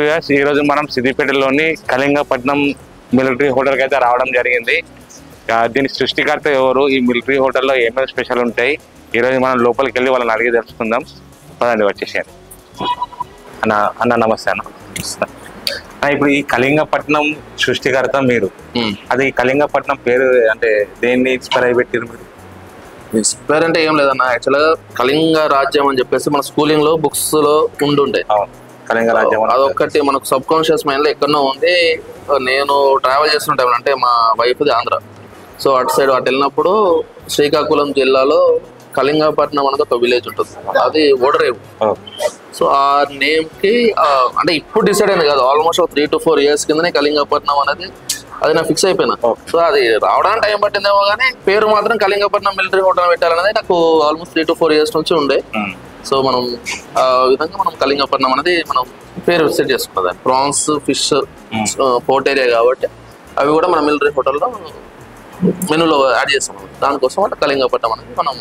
Viewers, ఈ రోజు మనం సిద్దిపేటలోని కళింగపట్నం మిలిటరీ హోటల్కి అయితే రావడం జరిగింది. దీని సృష్టికర్త ఎవరు, ఈ మిలిటరీ హోటల్లో ఏమేమి స్పెషల్ ఉంటాయి, ఈరోజు మనం లోపలికి వెళ్ళి వాళ్ళని అడిగి తెలుసుకుందాం. పదండి, వచ్చేసాను. అన్న నమస్తే అన్న. ఇప్పుడు ఈ కళింగపట్నం సృష్టికర్త మీరు, అది కళింగపట్నం పేరు అంటే దేన్ని ఇన్స్పైర్ అయి పెట్టారు మీరు? ఇన్స్పైర్ అంటే ఏం లేదన్న, యాక్చువల్గా కళింగ రాజ్యం అని చెప్పేసి మన స్కూలింగ్ లో బుక్స్ లో ఉండుండే. కళింగ రాజ్యం అదొక్కటి మనకు సబ్ కాన్షియస్ మైండ్ లో ఎక్కడో ఉంది. నేను ట్రావెల్ చేస్తున్న టైంలో, అంటే మా వైఫ్ది ఆంధ్ర, సో అటు సైడ్ అటు వెళ్ళినప్పుడు శ్రీకాకుళం జిల్లాలో కళింగపట్నం అనేది ఒక విలేజ్ ఉంటుంది, అది ఓడరేవు. సో ఆ నేమ్ కి అంటే ఇప్పుడు డిసైడ్ అయింది కాదు, ఆల్మోస్ట్ 3 to 4 years కిందనే కళింగపట్నం అనేది అది నాకు ఫిక్స్ అయిపోయినా. సో అది రావడానికి టైం పట్టిందేమో కానీ పేరు మాత్రం కళింగపట్నం మిలిటరీ హోటల్ పెట్టాలనేది నాకు ఆల్మోస్ట్ 3 to 4 years నుంచి ఉండే. సో మనం ఆ విధంగా మనం కళింగపట్నం అనేది మనం పేరు సెట్ చేసుకున్నది. ప్రాన్స్, ఫిష్ పోర్ట్ ఏరియా కాబట్టి అవి కూడా మన మిలిటరీ హోటల్లో మెనూలో యాడ్ చేస్తాం. దానికోసం అంటే కళింగపట్నం అనేది మనం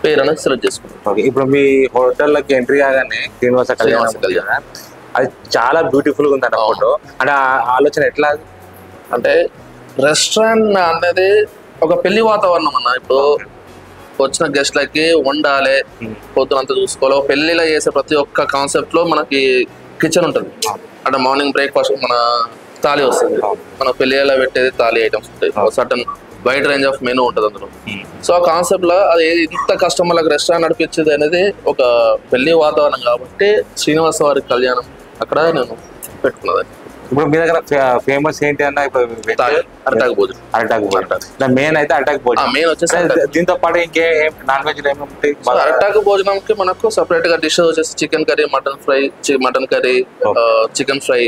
పేరు అనేది సెలెక్ట్ చేసుకుంటాం. ఇప్పుడు మీ హోటల్లోకి ఎంట్రీ కాగానే శ్రీనివాస కళ్యాణం, అది చాలా బ్యూటిఫుల్ గా ఉంది అన్న ఫోటో. అంటే ఆలోచన ఎట్లా? అంటే రెస్టారెంట్ అనేది ఒక పెళ్లి వాతావరణం అన్న. ఇప్పుడు వచ్చిన గెస్ట్లకి వండాలి, పొద్దునంతా చూసుకోవాలి. పెళ్లిలో చేసే ప్రతి ఒక్క కాన్సెప్ట్ లో మనకి కిచెన్ ఉంటుంది. అంటే మార్నింగ్ బ్రేక్ఫాస్ట్ మన థాలీ వస్తుంది, మన పెళ్లిలో పెట్టేది థాలీ ఐటమ్స్ ఉంటాయి, certain wide range of menu ఉంటుంది అందులో. సో ఆ కాన్సెప్ట్ లో అది ఇంత కస్టమర్లకు రెస్టారెంట్ నడిపించేది అనేది ఒక పెళ్లి వాతావరణం కాబట్టి శ్రీనివాస వారి కళ్యాణం అక్కడ నేను పెట్టుకున్నది. ఇప్పుడు మీ దగ్గర ఫేమస్ ఏంటి అన్న? ఇప్పుడు అరటాకు భోజనం. మెయిన్ అయితే అరటాకు భోజనం. మెయిన్ వచ్చేసి దీంతో పాటు ఇంకే నాన్ వెజ్ ఏమి ఉంటాయి? అరటాకు భోజనంకి మనకు సపరేట్ గా డిష్ వచ్చేసి chicken curry, mutton fry, mutton curry, chicken fry,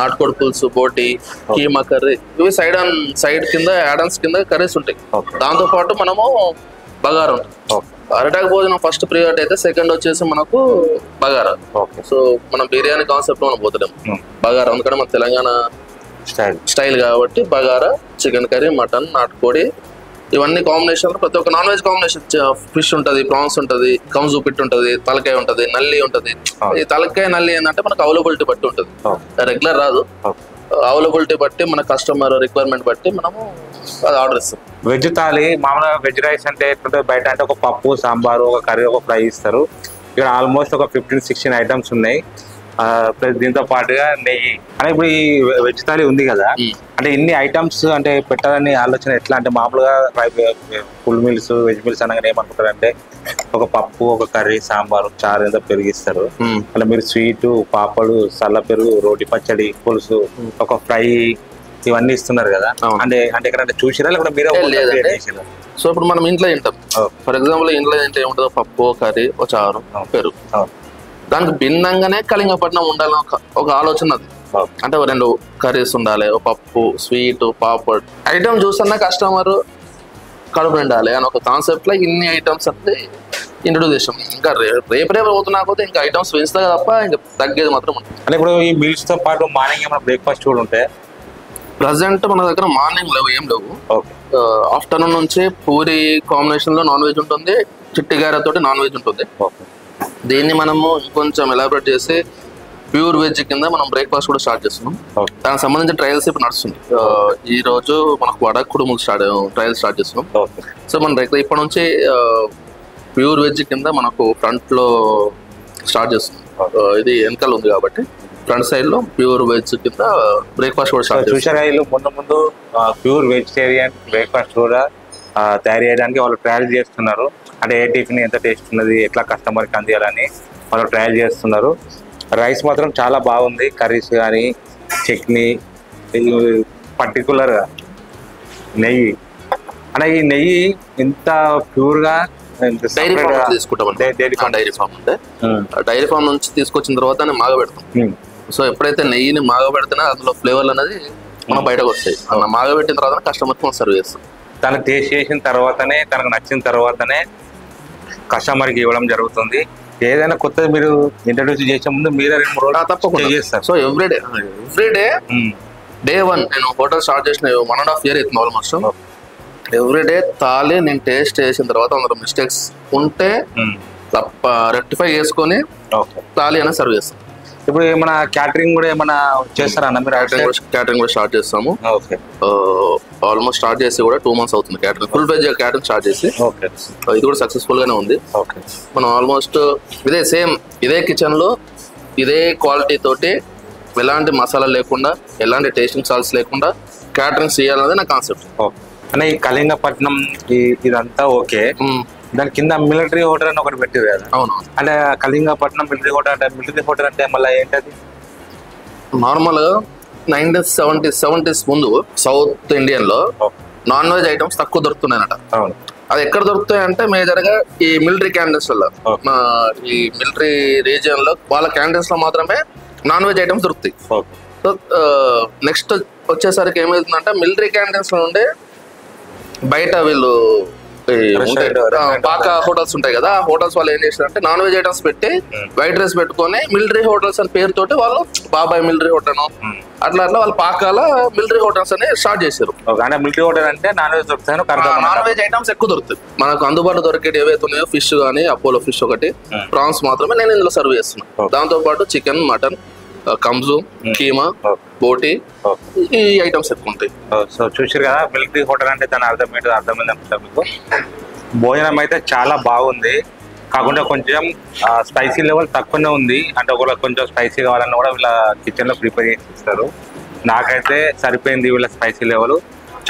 నాటుకోడి పులుసు, బోటి, కీమా కర్రీ, ఇవి సైడ్ కింద యాడన్స్ కింద కర్రీస్ ఉంటాయి. దాంతో పాటు మనము బగారా ఉంటుంది. అరటాకు భోజనం ఫస్ట్ ప్రియారిటీ అయితే, సెకండ్ వచ్చేసి మనకు బగారా. సో మనం బిర్యానీ కాన్సెప్ట్ మనం పోతలేము, బగారా. ఎందుకంటే మన తెలంగాణ స్టైల్ కాబట్టి బగారా, చికెన్ కర్రీ, మటన్, నాటుకోడి, ఇవన్నీ కాంబినేషన్. ప్రతి ఒక్క నాన్ వెజ్ కాంబినేషన్, ఫిష్ ఉంటుంది, ప్రాన్స్ ఉంటుంది, కంజు పిట్ ఉంటుంది, తలకాయ ఉంటుంది, నల్లి ఉంటుంది. ఈ తలకాయ నల్లి ఏంటంటే మనకు అవైలబిలిటీ బట్టి ఉంటుంది, రెగ్యులర్ రాదు. అవైలబిలిటీ బట్టి మన కస్టమర్ రిక్వైర్మెంట్ బట్టి మనము అది ఆర్డర్ ఇస్తాం. వెజ్ థాలీ మామూలుగా వెజ్ రైస్ అంటే బయట అంటే ఒక పప్పు, సాంబారు, ఒక కర్రీ, ఒక ఫ్రై ఇస్తారు. ఇక్కడ ఆల్మోస్ట్ ఒక 15-16 ఐటమ్స్ ఉన్నాయి. ప్లస్ దీంతో పాటుగా నెయ్యి. అంటే ఇప్పుడు ఈ వెజ్ థాలీ ఉంది కదా, అంటే ఇన్ని ఐటమ్స్ అంటే పెట్టాలని ఆలోచన ఎట్లా? అంటే మామూలుగా ఫుల్ మీల్స్, వెజ్ మీల్స్ అనగానే ఏమనుకుంటారు అంటే ఒక పప్పు, ఒక కర్రీ, సాంబారు, చారు ఏదో పెరిగిస్తారు. అలా మీరు స్వీటు, పాపడు, సల్ల పెరుగు, రోటి పచ్చడి, పులుసు, ఒక ఫ్రై, ఇవన్నీ ఇస్తున్నారు కదా. అంటే ఎక్కడంటే చూసిరా లేకపోతే మీరే? సో ఇప్పుడు మనం ఇంట్లో తింటాం, ఫర్ ఎగ్జాంపుల్ ఇంట్లో తింటే ఏముంటుందో పప్పు, కర్రీ, ఒక చారు, పెరుగు. దానికి భిన్నంగానే కళింగపట్నం ఉండాలని ఒక ఆలోచన అది. అంటే 2 కర్రీస్ ఉండాలి, ఒక పప్పు, స్వీట్, పాపడ్ ఐటమ్ చూస్తున్నా కస్టమర్ కడుపు నిండాలి అని ఒక కాన్సెప్ట్ లో ఇన్ని ఐటమ్స్ అంటే ఇంట్రొడ్యూస్ చేసాం. ఇంకా రేపు పోతున్నా పోతే ఇంకా ఐటమ్స్ పెంచుతా తప్ప ఇంకా తగ్గేది మాత్రం ఉంటుంది. అంటే ఇప్పుడు ఈ మీల్స్ తో పాటు మార్నింగ్ ఏమైనా బ్రేక్ఫాస్ట్ కూడా ఉంటాయి? ప్రజెంట్ మన దగ్గర మార్నింగ్ ఏం లేవు. ఆఫ్టర్నూన్ నుంచి పూరి కాంబినేషన్ లో నాన్ వెజ్ ఉంటుంది, చిట్టి గారెతోటి నాన్ వెజ్ ఉంటుంది. దీన్ని మనము ఇంకొంచెం ఎలాబరేట్ చేసి ప్యూర్ వెజ్ కింద మనం బ్రేక్ఫాస్ట్ కూడా స్టార్ట్ చేస్తున్నాం. దానికి సంబంధించిన ట్రయల్స్ ఇప్పుడు నడుస్తుంది. ఈ రోజు మనకు వడ కుడుములు ట్రయల్ స్టార్ట్ చేస్తున్నాం. సో మన దగ్గర ఇప్పటి నుంచి ప్యూర్ వెజ్ కింద మనకు ఫ్రంట్ లో స్టార్ట్ చేస్తున్నాం. ఇది వెనకాల ఉంది కాబట్టి ఫ్రంట్ సైడ్ లో ప్యూర్ వెజ్ కింద బ్రేక్ఫాస్ట్ కూడా స్టార్ట్ చేస్తారు. ముందు ప్యూర్ వెజిటేరియన్ బ్రేక్ఫాస్ట్ కూడా తయారు చేయడానికి వాళ్ళు ట్రయల్ చేస్తున్నారు. అంటే ఏ టిఫిన్ ఎంత టేస్ట్ ఉన్నది, ఎట్లా కస్టమర్కి అందియాలని వాళ్ళు ట్రయల్ చేస్తున్నారు. రైస్ మాత్రం చాలా బాగుంది, కర్రీస్ కానీ, చట్నీ, పర్టికులర్గా నెయ్యి. అంటే ఈ నెయ్యి ఇంత ప్యూర్గా డైరీ ఫామ్ తీసుకుంటాం. డైరీ ఫామ్ నుంచి తీసుకొచ్చిన తర్వాత మాగబెడతాం. సో ఎప్పుడైతే నెయ్యిని మాగబెడితేనే అందులో ఫ్లేవర్లు అనేది మనం బయటకు వస్తాయి. అలా మాగబెట్టిన తర్వాత కస్టమర్కి మనం సర్వ్ చేస్తాం. తనకు టేస్ట్ చేసిన తర్వాతనే, తనకు నచ్చిన తర్వాతనే కస్టమర్కి ఇవ్వడం జరుగుతుంది. ఏదైనా కొత్తది మీరు ఇంట్రడ్యూస్ చేసే ముందు మీరే 2-3 రోజులు తప్పకుండా చేస్తారు. సో ఎవ్రీడే డే 1 నేను హోటల్ స్టార్ట్ చేసిన 1.5 year అవుతుంది ఆల్మోస్ట్. ఎవ్రీడే థాలీ నేను టేస్ట్ చేసిన తర్వాత అందులో మిస్టేక్స్ ఉంటే రెక్టిఫై చేసుకొని థాలీ అనేది సర్వ్ చేస్తాను. ఇప్పుడు ఏమైనా క్యాటరింగ్ కూడా ఏమైనా చేస్తారా అన్న మీరు? క్యాటరింగ్ కూడా స్టార్ట్ చేస్తాము. ఓకే. ఆల్మోస్ట్ స్టార్ట్ చేసి కూడా 2 months అవుతుంది catering, full fledged catering start చేసి. ఓకే. ఇది కూడా సక్సెస్ఫుల్ గానే ఉంది. ఓకే. మనం ఆల్మోస్ట్ ఇదే కిచెన్ లో ఇదే క్వాలిటీ తోటి ఎలాంటి మసాలా లేకుండా ఎలాంటి టేస్టింగ్ సాల్ట్స్ లేకుండా క్యాటరింగ్ చేయాలనేది నా కాన్సెప్ట్. అంటే ఈ కళింగపట్నం ఇదంతా ఓకే, దాని కింద మిలిటరీ హోటల్ అని ఒకటి పెట్టింది కదా? అవును. అంటే కళింగపట్నం మిలిటరీ హోటల్ అంటే మళ్ళీ ఏంటది? నార్మల్ గా 1970s ముందు సౌత్ ఇండియన్ లో నాన్ వెజ్ ఐటమ్స్ తక్కువ దొరుకుతున్నాయన్నట. అవును. అది ఎక్కడ దొరుకుతాయి అంటే మేజర్ గా ఈ మిలిటరీ క్యాంటీన్స్ లో, ఈ మిలిటరీ రీజియన్ లో వాళ్ళ క్యాంటీన్స్ లో మాత్రమే నాన్ వెజ్ ఐటమ్స్ దొరుకుతాయి. సో నెక్స్ట్ వచ్చేసరికి ఏమవుతుందంటే మిలిటరీ క్యాంటీన్స్ లో ఉండే బయట వీళ్ళు పాక హోటల్స్ ఉంటాయి కదా, ఆ హోటల్స్ వాళ్ళు ఏం చేస్తారంటే నాన్ వెజ్ ఐటమ్స్ పెట్టి వైట్ రైస్ పెట్టుకొని మిలిటరీ హోటల్స్ అని పేరుతోటి వాళ్ళు బాబాయ్ మిలిటరీ హోటల్ అట్లా వాళ్ళు పాకాల మిలిటరీ హోటల్స్ అని స్టార్ట్ చేశారు. అంటే మిలిటరీ హోటల్ అంటే నాన్ వెజ్ దొరుకుతాయి, నాన్ వెజ్ ఐటమ్స్ ఎక్కువ దొరుకుతాయి. మనకు అందుబాటులో దొరికేది ఏవైతే ఉన్నాయో ఫిష్ కానీ అపోలో ఫిష్ ఒకటి, ప్రాన్స్ మాత్రమే నేను ఇందులో సర్వ్ చేస్తున్నాను. దాంతో పాటు చికెన్, మటన్, కంజు, కీమా, బోటి, ఈ ఐటమ్స్ ఎక్కువ ఉంటాయి. సో చూసారు కదా మిలిటరీ హోటల్ అంటే దాని అర్థమైంది అనుకుంటా మీకు. భోజనం అయితే చాలా బాగుంది, కాకుండా కొంచెం స్పైసీ లెవెల్ తక్కువనే ఉంది. అంటే ఒకవేళ కొంచెం స్పైసీ కావాలన్నా కూడా వీళ్ళ కిచెన్లో ప్రిపేర్ చేసి ఇస్తారు. నాకైతే సరిపోయింది వీళ్ళ స్పైసీ లెవెల్,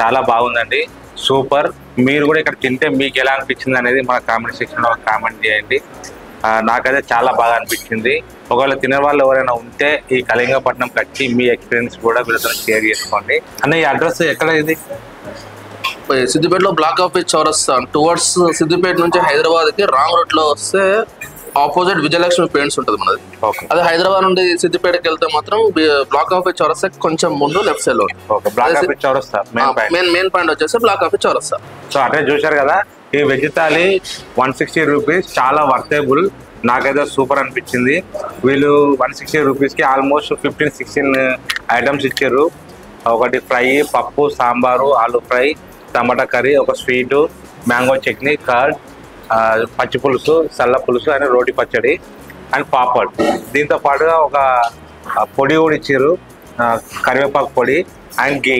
చాలా బాగుందండి, సూపర్. మీరు కూడా ఇక్కడ తింటే మీకు ఎలా అనిపించింది అనేది మన కామెంట్ సెక్షన్లో కామెంట్ చేయండి. నాకైతే చాలా బాగా అనిపించింది. ఒకవేళ తినే వాళ్ళు ఎవరైనా ఉంటే ఈ కళింగపట్నంకి వచ్చి మీ ఎక్స్పీరియన్స్ కూడా వీళ్ళతో షేర్ చేసుకోండి. అన్న ఈ అడ్రస్ ఎక్కడ? ఇది సిద్దిపేటలో బ్లాక్ ఆఫీస్ చౌరస్తా టువర్డ్స్ సిద్దిపేట నుంచి హైదరాబాద్ కి రాంగ్ రూట్ లో వస్తే ఆపోజిట్ విజయలక్ష్మి పెయింట్స్ ఉంటుంది మనది. అదే హైదరాబాద్ నుండి సిద్దిపేటకి వెళ్తే మాత్రం బ్లాక్ ఆఫీస్ చౌరస్తా కొంచెం ముందు లెఫ్ట్ సైడ్ లో మెయిన్ పాయింట్ వచ్చేసి బ్లాక్ ఆఫీస్ చౌరస్తా. సో అంటే చూశారు కదా, ఈ వెజ్ థాలీ 160 రూపీస్, చాలా వర్తేబుల్. నాకైతే సూపర్ అనిపించింది. వీళ్ళు 160 రూపీస్కి ఆల్మోస్ట్ 15-16 ఐటమ్స్ ఇచ్చారు. ఒకటి ఫ్రై, పప్పు, సాంబారు, ఆలు ఫ్రై, టమాటా కర్రీ, ఒక స్వీటు, మ్యాంగో చట్నీ, కర్డ్, పచ్చి పులుసు, చల్ల పులుసు అండ్ రోటి పచ్చడి అండ్ పాపడ్. దీంతో పాటుగా ఒక పొడి కూడా ఇచ్చారు, కరివేపాకు పొడి అండ్ గీ,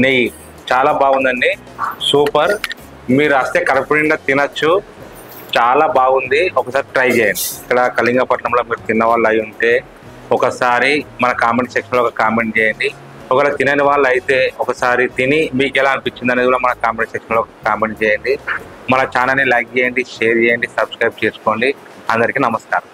నెయ్యి. చాలా బాగుందండి, సూపర్. మీరు వస్తే కడుపు నిండా తినచ్చు, చాలా బాగుంది. ఒకసారి ట్రై చేయండి. ఇక్కడ కళింగపట్నంలో మీరు తిన్న వాళ్ళు అయి ఉంటే ఒకసారి మన కామెంట్ సెక్షన్లో ఒక కామెంట్ చేయండి. ఒకవేళ తినని వాళ్ళు అయితే ఒకసారి తిని మీకు ఎలా అనిపించింది అనేది కూడా మన కామెంట్ సెక్షన్లో కామెంట్ చేయండి. మన ఛానల్ని లైక్ చేయండి, షేర్ చేయండి, సబ్స్క్రైబ్ చేసుకోండి. అందరికీ నమస్కారం.